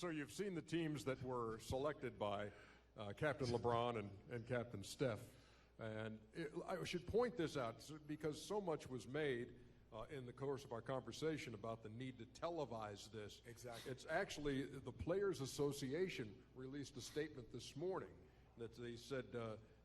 So you've seen the teams that were selected by Captain LeBron and Captain Steph. And I should point this out because so much was made in the course of our conversation about the need to televise this. Exactly. It's actually the Players Association released a statement this morning that they said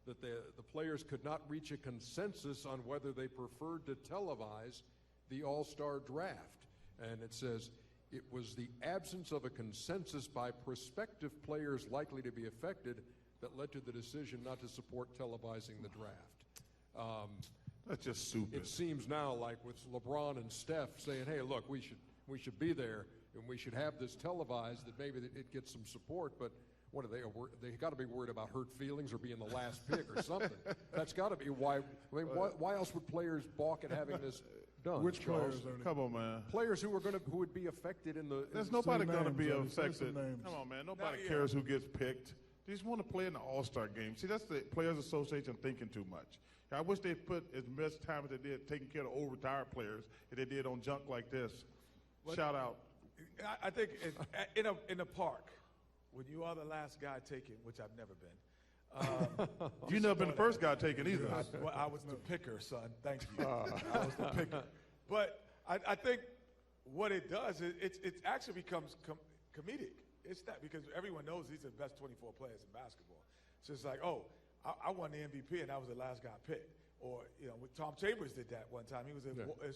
that the players could not reach a consensus on whether they preferred to televise the All-Star draft. And it says, it was the absence of a consensus by prospective players likely to be affected that led to the decision not to support televising the draft. That's just stupid. It seems now like with LeBron and Steph saying, hey, look, we should be there and we should have this televised, that maybe it gets some support, but what are they got to be worried about hurt feelings or being the last pick or something. That's got to be why. I mean, why else would players balk at having this done? Which Charles? players? Come on, man. Players who would be affected in the. There's nobody going to be Ernie, affected. Come on, man. Nobody cares who gets picked. They just want to play in the All-Star game. See, that's the Players Association thinking too much. I wish they put as much time as they did taking care of old retired players as they did on junk like this. Shout out. I think in a park, when you are the last guy taken, which I've never been. You've never been the first guy taken either. I was the picker, son. Thank you. I was the picker. But I think what it does is it actually becomes comedic. It's that because everyone knows these are the best 24 players in basketball. So it's like, oh, I won the MVP and I was the last guy picked. Or, you know, Tom Chambers did that one time. He was a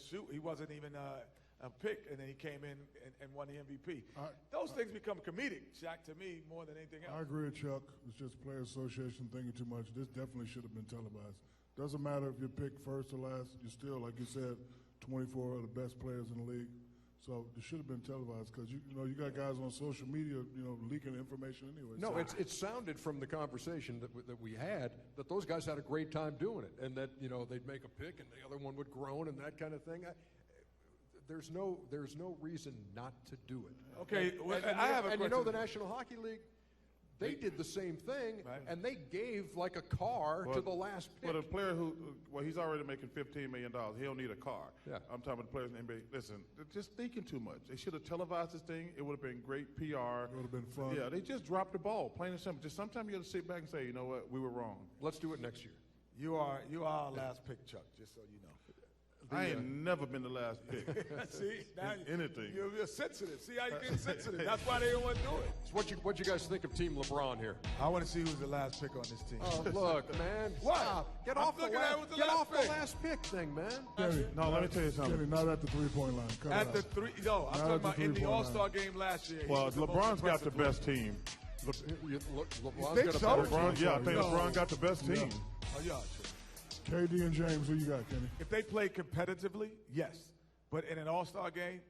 shoot. He wasn't even a pick, and then he came in and won the MVP. Those things become comedic, Shaq, to me, more than anything else. I agree with Chuck. It's just Players Association thinking too much. This definitely should have been televised. Doesn't matter if you're picked first or last. You're still, like you said, 24 of the best players in the league. So it should have been televised because you got guys on social media leaking information anyway. No, it sounded from the conversation that we had that those guys had a great time doing it, and that they'd make a pick and the other one would groan and that kind of thing. There's no reason not to do it. Okay, and I have a question. The National Hockey League, they did the same thing, right, and they gave like a car to the last pick. But a player he's already making $15 million. He don't need a car. Yeah. I'm talking about the players in the NBA. Listen, they're just thinking too much. They should have televised this thing. It would have been great PR. It would have been fun. Yeah, they just dropped the ball, plain and simple. Just sometimes you got to sit back and say, you know what, we were wrong. Let's do it next year. You are our last pick, Chuck, just so you know. I ain't never been the last pick. See, now anything. You're sensitive. See how you get sensitive. That's why they don't want to do it. So what you guys think of Team LeBron here? I want to see who's the last pick on this team. Oh, look, man. What? Stop. Get off the last pick thing, man. Kenny, no, let me tell you something. Kenny, not at the three-point line. Cut at it the out. three, no, I'm talking about in the All-Star game last year. Well, LeBron's got the best team. LeBron's got a so? better team. I think LeBron got the best team. Oh, yeah, sure. KD and James, who you got, Kenny? If they play competitively, yes. But in an All-Star game,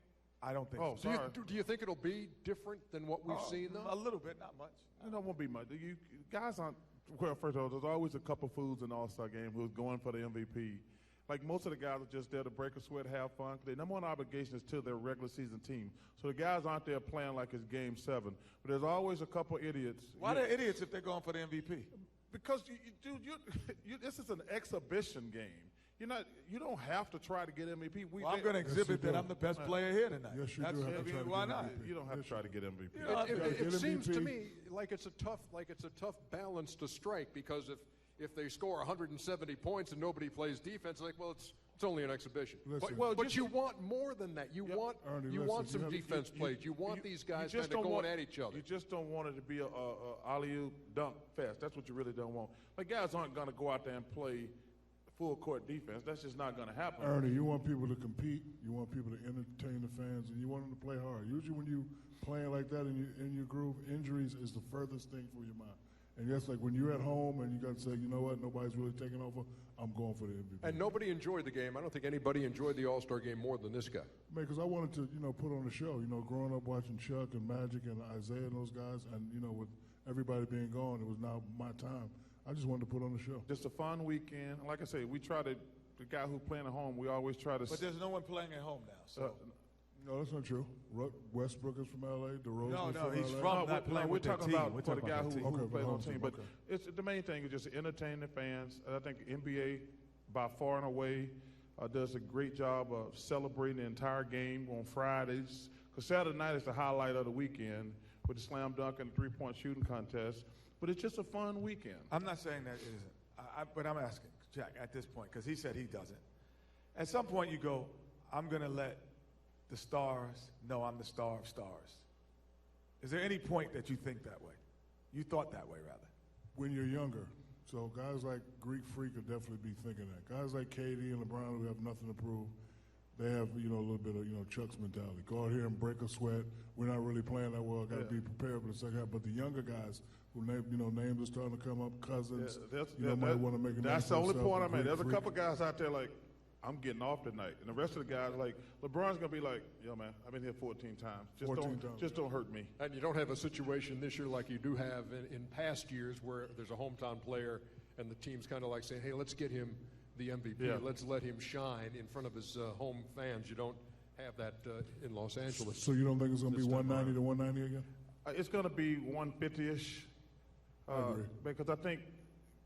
I don't think so. Do you think it'll be different than what we've seen, though? A little bit, not much. It won't be much. You guys aren't. Well, first of all, there's always a couple fools in the All-Star game who's going for the MVP. Like most of the guys are just there to break a sweat, have fun. Their number one obligation is to their regular season team. So the guys aren't there playing like it's Game 7. But there's always a couple idiots. Why they're idiots if they're going for the MVP? Because this is an exhibition game. You don't have to try to get MVP. I'm going to exhibit that I'm the best player here tonight. Yes, you do have to try to why get not? MVP. You don't have to try to get MVP. It seems to me like it's a tough balance to strike, because if they score 170 points and nobody plays defense, like, well, it's only an exhibition. But you want more than that. You want some defense plays. You want these guys kind of going at each other. You just don't want it to be a alley-oop dunk fest. That's what you really don't want. Like, guys aren't going to go out there and play full court defense. That's just not going to happen. Ernie, you want people to compete. You want people to entertain the fans, and you want them to play hard. Usually when you playing like that in your groove, injuries is the furthest thing from your mind. And yes, like when you're at home and you got to say, you know what, nobody's really taking over, I'm going for the MVP. And nobody enjoyed the game. I don't think anybody enjoyed the All-Star game more than this guy. Man, because I wanted to, put on a show. Growing up watching Chuck and Magic and Isaiah and those guys, and, with everybody being gone, it was now my time. I just wanted to put on the show. Just a fun weekend. Like I say, we try to, the guy who playing at home, we always try to. But there's no one playing at home now, so. No, that's not true. Westbrook is from L.A. DeRozan is from he's LA. from not playing with we're the talking team. about We're for the talking guy about the who team. plays on the team. But Okay. it's the main thing is just to entertain the fans. And I think NBA, by far and away, does a great job of celebrating the entire game on Fridays. Because Saturday night is the highlight of the weekend. with the slam dunk and the three-point shooting contest. But it's just a fun weekend. I'm not saying that it isn't, but I'm asking Jack at this point because he said he doesn't. At some point, you go, I'm going to let the stars know I'm the star of stars. Is there any point that you think that way? You thought that way, rather. When you're younger. So guys like Greek Freak would definitely be thinking that. Guys like KD and LeBron who have nothing to prove, they have, a little bit of, Chuck's mentality. Go out here and break a sweat. We're not really playing that well. Got to be prepared for the second half. But the younger guys who, names are starting to come up, Cousins, might want to make a name. That's the only point I made. There's a Freak. couple guys out there like, I'm getting off tonight. And the rest of the guys, like, LeBron's going to be like, yo, man, I've been here 14 times. Just don't hurt me. And you don't have a situation this year like you do have in past years where there's a hometown player and the team's kind of like saying, hey, let's get him the MVP. Yeah. Let's let him shine in front of his home fans. You don't have that in Los Angeles. So you don't think it's going to be 190 to 190 again? It's going to be 150-ish. I agree. Because I think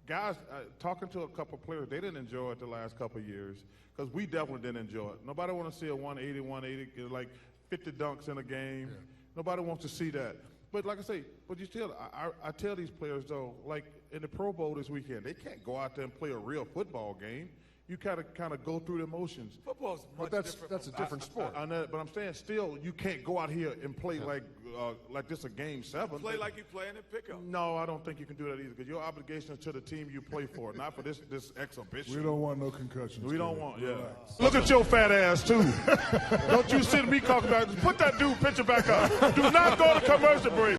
guys, talking to a couple players, they didn't enjoy it the last couple of years because we definitely didn't enjoy it. Nobody want to see a 180, like 50 dunks in a game. Yeah. Nobody wants to see that. But like I say, but you still, I tell these players, though, like in the Pro Bowl this weekend, they can't go out there and play a real football game. You kind of go through the motions. Football's much different. That's a different sport. I know, but I'm saying still, you can't go out here and play like this a game 7. Play like you playing in pickup. No, I don't think you can do that either because your obligation is to the team you play for, not for this exhibition. We don't want no concussions. We don't want, Relax. Look at your fat ass, too. Don't you sit me talking about it. Put that dude picture back up. Do not go to commercial break.